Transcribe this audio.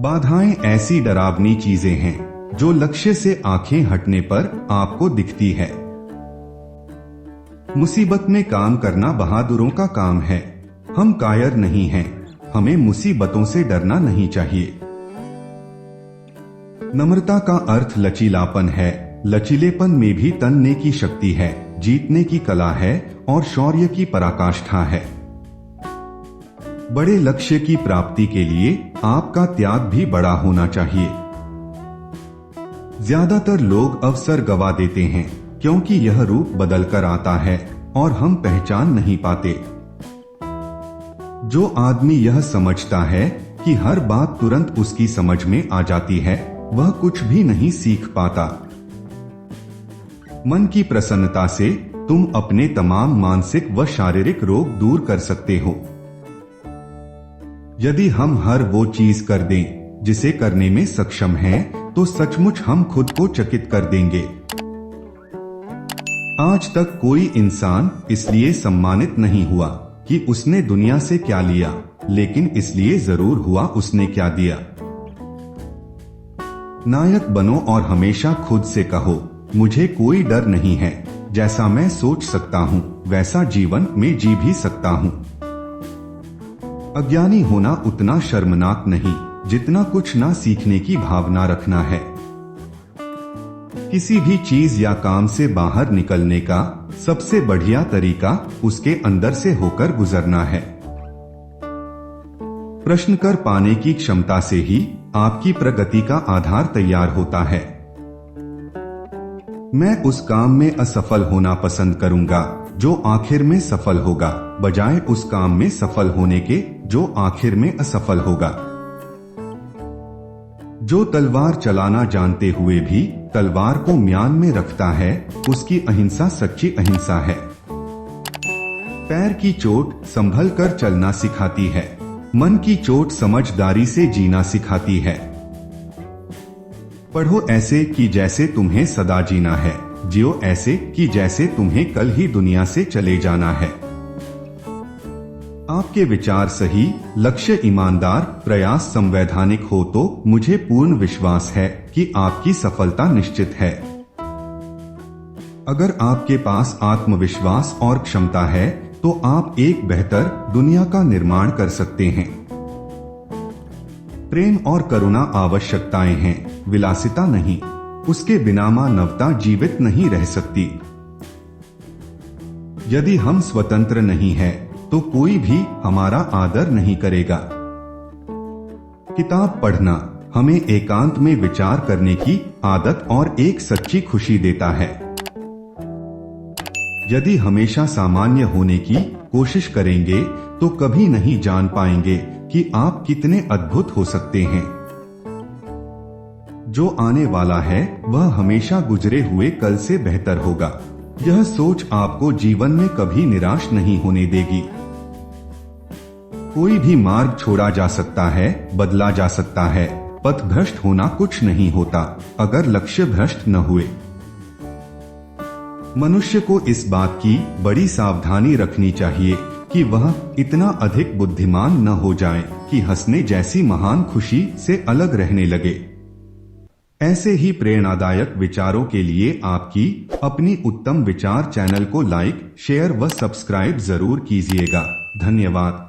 बाधाएं ऐसी डरावनी चीजें हैं जो लक्ष्य से आंखें हटने पर आपको दिखती है। मुसीबत में काम करना बहादुरों का काम है। हम कायर नहीं हैं, हमें मुसीबतों से डरना नहीं चाहिए। नम्रता का अर्थ लचीलापन है। लचीलेपन में भी तनने की शक्ति है, जीतने की कला है और शौर्य की पराकाष्ठा है। बड़े लक्ष्य की प्राप्ति के लिए आपका त्याग भी बड़ा होना चाहिए। ज्यादातर लोग अवसर गवा देते हैं क्योंकि यह रूप बदल कर आता है और हम पहचान नहीं पाते। जो आदमी यह समझता है कि हर बात तुरंत उसकी समझ में आ जाती है, वह कुछ भी नहीं सीख पाता। मन की प्रसन्नता से तुम अपने तमाम मानसिक व शारीरिक रोग दूर कर सकते हो। यदि हम हर वो चीज कर दें जिसे करने में सक्षम हैं, तो सचमुच हम खुद को चकित कर देंगे। आज तक कोई इंसान इसलिए सम्मानित नहीं हुआ कि उसने दुनिया से क्या लिया, लेकिन इसलिए जरूर हुआ उसने क्या दिया। नायक बनो और हमेशा खुद से कहो, मुझे कोई डर नहीं है। जैसा मैं सोच सकता हूँ वैसा जीवन में जी भी सकता हूँ। अज्ञानी होना उतना शर्मनाक नहीं जितना कुछ ना सीखने की भावना रखना है। किसी भी चीज या काम से बाहर निकलने का सबसे बढ़िया तरीका उसके अंदर से होकर गुजरना है। प्रश्न कर पाने की क्षमता से ही आपकी प्रगति का आधार तैयार होता है। मैं उस काम में असफल होना पसंद करूंगा जो आखिर में सफल होगा, बजाय उस काम में सफल होने के जो आखिर में असफल होगा। जो तलवार चलाना जानते हुए भी तलवार को म्यान में रखता है, उसकी अहिंसा सच्ची अहिंसा है। पैर की चोट संभल कर चलना सिखाती है, मन की चोट समझदारी से जीना सिखाती है। पढ़ो ऐसे कि जैसे तुम्हें सदा जीना है, जियो ऐसे कि जैसे तुम्हें कल ही दुनिया से चले जाना है। आपके विचार सही, लक्ष्य ईमानदार, प्रयास संवैधानिक हो तो मुझे पूर्ण विश्वास है कि आपकी सफलता निश्चित है। अगर आपके पास आत्मविश्वास और क्षमता है तो आप एक बेहतर दुनिया का निर्माण कर सकते हैं। प्रेम और करुणा आवश्यकताएं हैं, विलासिता नहीं। उसके बिना मानवता जीवित नहीं रह सकती। यदि हम स्वतंत्र नहीं हैं, तो कोई भी हमारा आदर नहीं करेगा। किताब पढ़ना हमें एकांत में विचार करने की आदत और एक सच्ची खुशी देता है। यदि हमेशा सामान्य होने की कोशिश करेंगे तो कभी नहीं जान पाएंगे कि आप कितने अद्भुत हो सकते हैं। जो आने वाला है वह हमेशा गुजरे हुए कल से बेहतर होगा। यह सोच आपको जीवन में कभी निराश नहीं होने देगी। कोई भी मार्ग छोड़ा जा सकता है, बदला जा सकता है। पथ भ्रष्ट होना कुछ नहीं होता अगर लक्ष्य भ्रष्ट न हुए। मनुष्य को इस बात की बड़ी सावधानी रखनी चाहिए कि वह इतना अधिक बुद्धिमान न हो जाए कि हंसने जैसी महान खुशी से अलग रहने लगे। ऐसे ही प्रेरणादायक विचारों के लिए आपकी अपनी उत्तम विचार चैनल को लाइक, शेयर व सब्सक्राइब जरूर कीजिएगा। धन्यवाद।